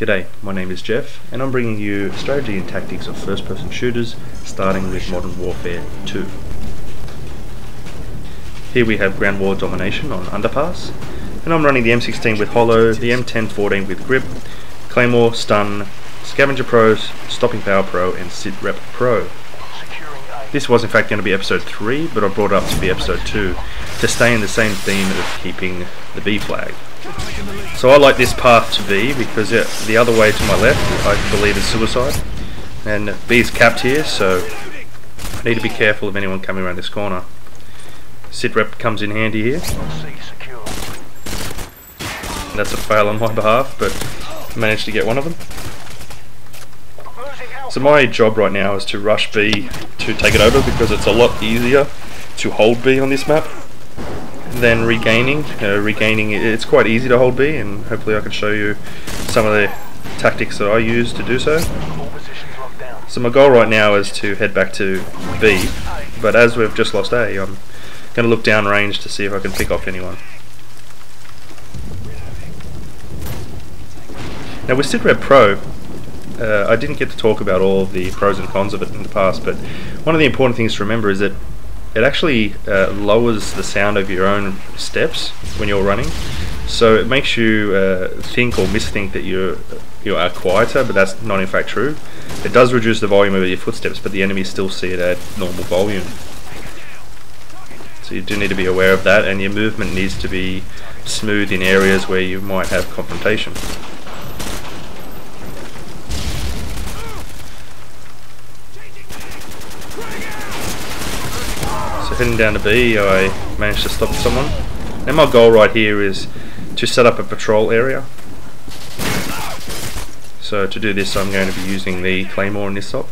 G'day, my name is Jeff, and I'm bringing you strategy and tactics of first-person shooters, starting with Modern Warfare 2. Here we have ground war domination on Underpass, and I'm running the M16 with holo, the M1014 with grip, Claymore, stun, Scavenger Pro, stopping power pro, and SitRep Pro. This was in fact going to be episode 3, but I brought it up to be episode 2 to stay in the same theme of keeping the B flag. So I like this path to B because the other way to my left I believe is suicide, and B is capped here, so I need to be careful of anyone coming around this corner. SitRep comes in handy here. That's a fail on my behalf, but I managed to get one of them. So my job right now is to rush B to take it over because it's a lot easier to hold B on this map than regaining. Regaining, it's quite easy to hold B, and hopefully I can show you some of the tactics that I use to do so. So my goal right now is to head back to B, but as we've just lost A, I'm going to look down range to see if I can pick off anyone. Now with SitRep Pro, I didn't get to talk about all of the pros and cons of it in the past, but one of the important things to remember is that it actually lowers the sound of your own steps when you're running, so it makes you think or misthink that you are quieter, but that's not in fact true. It does reduce the volume of your footsteps, but the enemies still see it at normal volume. So you do need to be aware of that, and your movement needs to be smooth in areas where you might have confrontation. Heading down to B, I managed to stop someone, and my goal right here is to set up a patrol area. So to do this I'm going to be using the Claymore in this stop,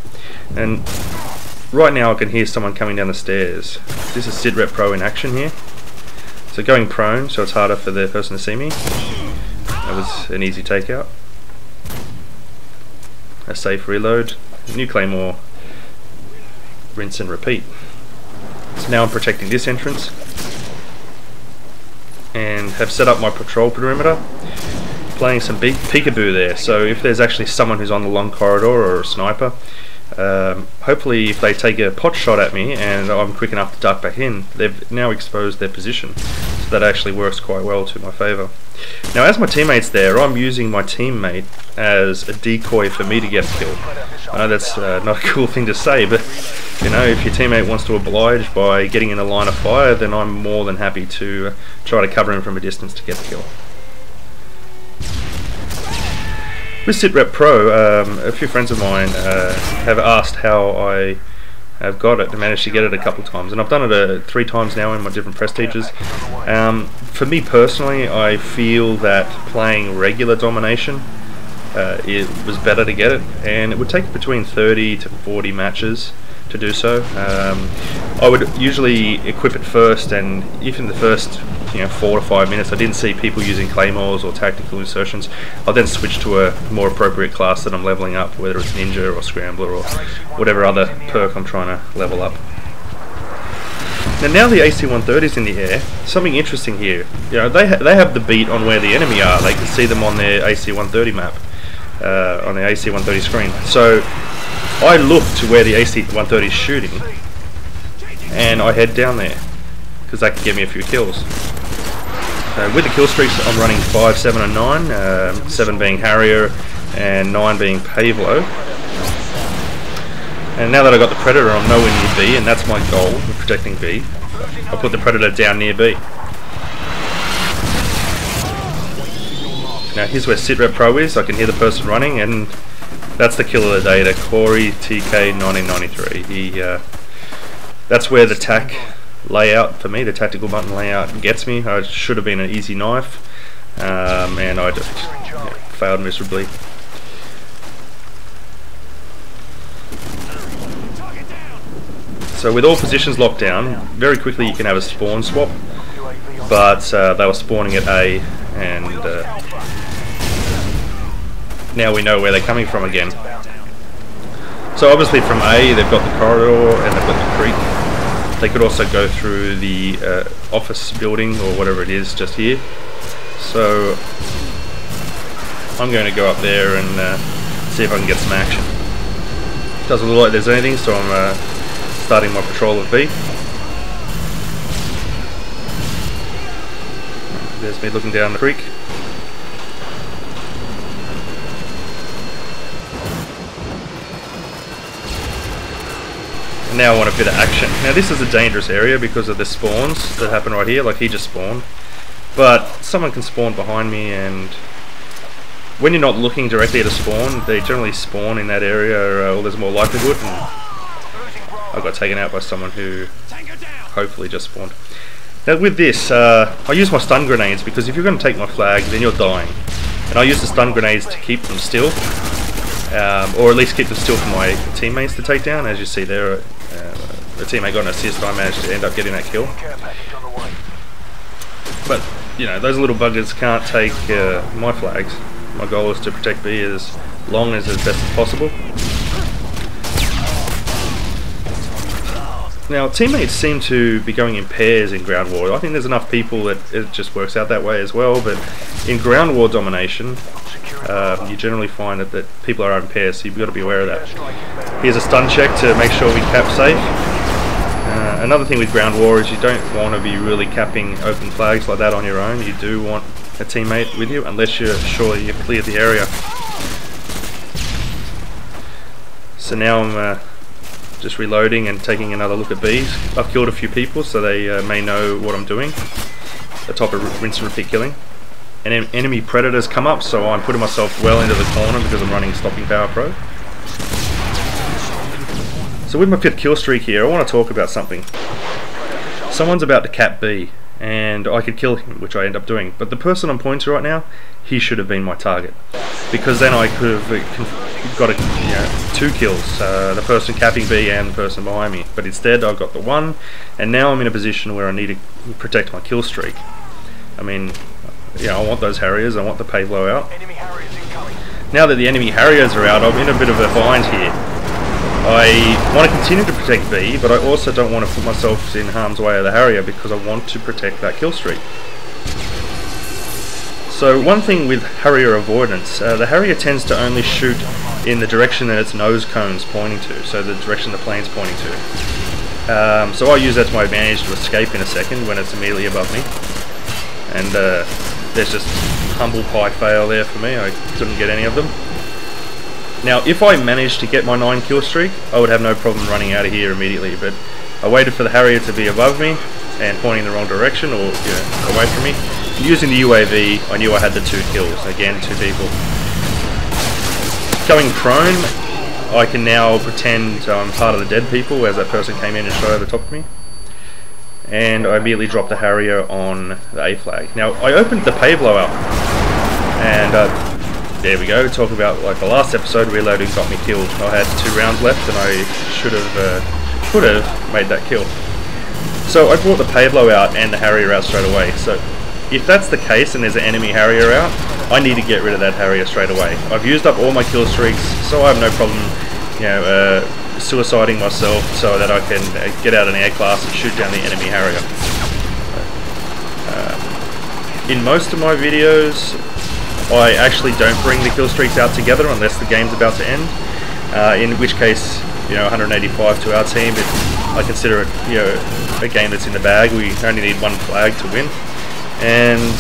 and right now I can hear someone coming down the stairs. This is SitRep Pro in action here. So going prone, so it's harder for the person to see me. That was an easy takeout. A safe reload, new Claymore, rinse and repeat. So now I'm protecting this entrance and have set up my patrol perimeter, playing some peekaboo there. So if there's actually someone who's on the long corridor or a sniper, hopefully if they take a pot shot at me and I'm quick enough to duck back in, they've now exposed their position. So that actually works quite well to my favour. Now as my teammate's there, I'm using my teammate as a decoy for me to get a kill. I know that's not a cool thing to say, but you know, if your teammate wants to oblige by getting in a line of fire, then I'm more than happy to try to cover him from a distance to get the kill. With SitRep Pro, a few friends of mine have asked how I have got it and managed to get it a couple of times, and I've done it 3 times now in my different prestiges. For me personally, I feel that playing regular domination it was better to get it, and it would take between 30 to 40 matches to do so. I would usually equip it first, and if in the first 4 to 5 minutes I didn't see people using claymores or tactical insertions, I'll then switch to a more appropriate class that I'm leveling up, whether it's ninja or scrambler or whatever other perk I'm trying to level up. Now the AC-130 is in the air. Something interesting here. They have the beat on where the enemy are. They can see them on their AC-130 map, on the AC-130 screen. So I look to where the AC-130 is shooting, and I head down there because that can get me a few kills. With the kill streaks, I'm running 5, 7 and 9, 7 being Harrier and 9 being Pavlo. And now that I've got the Predator, I'm nowhere near B, and that's my goal of protecting B. I'll put the Predator down near B. Now here's where SitRep Pro is. I can hear the person running, and that's the kill of the day, to Corey TK 1993. That's where the tac layout for me, the tactical button layout, gets me. It should have been an easy knife, and I just failed miserably. So with all positions locked down, very quickly you can have a spawn swap, but they were spawning at A, and now we know where they're coming from again. So obviously from A they've got the corridor and they've got the creek. They could also go through the office building or whatever it is just here. So I'm going to go up there and see if I can get some action. Doesn't look like there's anything, so I'm starting my patrol of B. There's me looking down the creek. And now I want a bit of action. Now this is a dangerous area because of the spawns that happen right here, like he just spawned. But someone can spawn behind me, and when you're not looking directly at a spawn, they generally spawn in that area, or there's more likelihood. And I got taken out by someone who hopefully just spawned. Now with this, I use my stun grenades because if you're going to take my flag, then you're dying. And I use the stun grenades to keep them still, or at least keep them still for my teammates to take down. As you see there, the teammate got an assist, I managed to end up getting that kill. But, you know, those little buggers can't take my flags. My goal is to protect B as long as best as possible. Now, teammates seem to be going in pairs in ground war. I think there's enough people that it just works out that way as well, but in ground war domination, you generally find that people are in pairs, so you've got to be aware of that. Here's a stun check to make sure we cap safe. Another thing with ground war is you don't want to be really capping open flags like that on your own. You do want a teammate with you, unless you're sure you've cleared the area. So now I'm just reloading and taking another look at Bs. I've killed a few people, so they may know what I'm doing. The type of rinse and repeat killing. And enemy predators come up, so I'm putting myself well into the corner because I'm running Stopping Power Pro. So with my 5th kill streak here, I want to talk about something. Someone's about to cap B, and I could kill him, which I end up doing. But the person I'm pointing to right now, he should have been my target, because then I could have got 2 kills, the person capping B and the person behind me. But instead I've got the 1, and now I'm in a position where I need to protect my kill streak. I mean, I want those Harriers, I want the pay blowout. Now that the enemy Harriers are out, I'm in a bit of a bind here. I want to continue to protect B, but I also don't want to put myself in harm's way of the Harrier because I want to protect that kill streak. So one thing with Harrier avoidance, the Harrier tends to only shoot in the direction that its nose cone's pointing to, so the direction the plane's pointing to. So I use that to my advantage to escape in a second when it's immediately above me. And there's just humble pie fail there for me, I couldn't get any of them. Now if I managed to get my 9 kill streak, I would have no problem running out of here immediately, but I waited for the Harrier to be above me and pointing in the wrong direction, or away from me. And using the UAV, I knew I had the 2 kills, again 2 people. Going prone, I can now pretend I'm part of the dead people as that person came in and shot over the top of me. And I immediately dropped the Harrier on the A flag. Now I opened the pay blowout, and there we go, talk about like the last episode, reloading got me killed. I had 2 rounds left and I could have made that kill. So I brought the pay blowout and the Harrier out straight away. So if that's the case and there's an enemy Harrier out, I need to get rid of that Harrier straight away. I've used up all my kill streaks, so I have no problem, suiciding myself so that I can get out an air class and shoot down the enemy Harrier. In most of my videos, I actually don't bring the kill streaks out together unless the game's about to end. In which case, 185 to our team, I consider it, a game that's in the bag. We only need 1 flag to win, and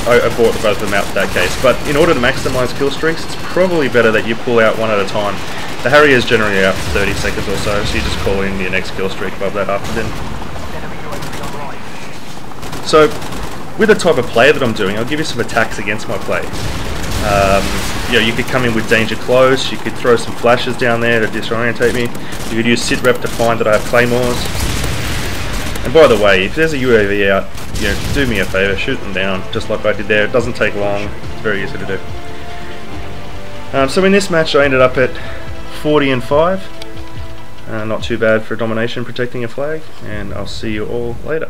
I brought both of them out for that case. But in order to maximise kill streaks, it's probably better that you pull out 1 at a time. The Harrier is generally out for 30 seconds or so, so you just call in your next kill streak above that after then. So, with the type of play that I'm doing, I'll give you some attacks against my play. You could come in with danger close, you could throw some flashes down there to disorientate me, you could use SitRep to find that I have Claymores. And by the way, if there's a UAV out, do me a favour, shoot them down, just like I did there. It doesn't take long, it's very easy to do. So in this match I ended up at 40-5, not too bad for domination protecting a flag, and I'll see you all later.